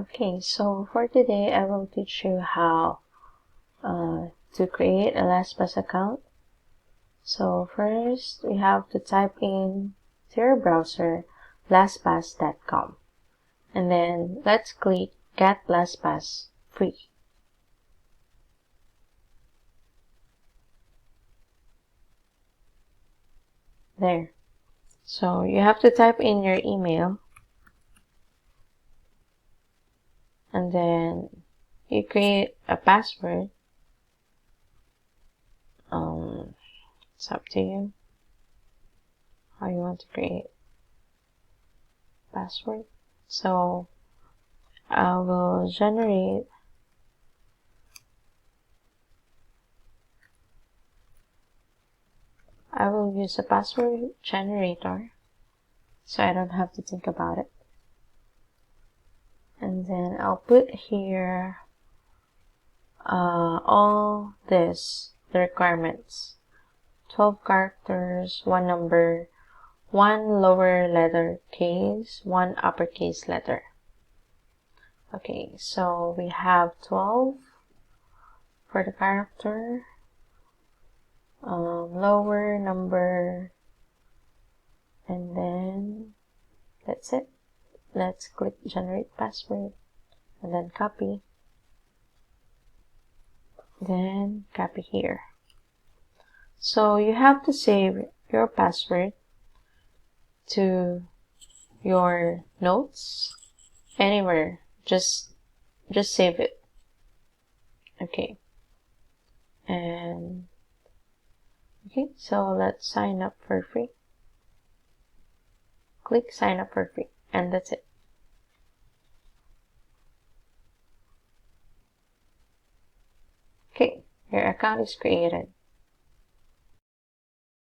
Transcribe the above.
Okay, so for today, I will teach you how to create a LastPass account. So first, we have to type in to your browser lastpass.com, and then let's click Get LastPass Free. There. So you have to type in your email, and then you create a password. It's up to you how you want to create password. So I will use a password generator, so I don't have to think about it. And then I'll put here all the requirements: 12 characters, 1 number, 1 lower letter case, 1 uppercase letter. Okay, so we have 12 for the character, lower number, and then that's it. Let's click generate password and then copy, then copy here. So you have to save your password to your notes, anywhere, just save it. Okay, and okay, so let's sign up for free. Click sign up for free, and that's it. Okay, your account is created.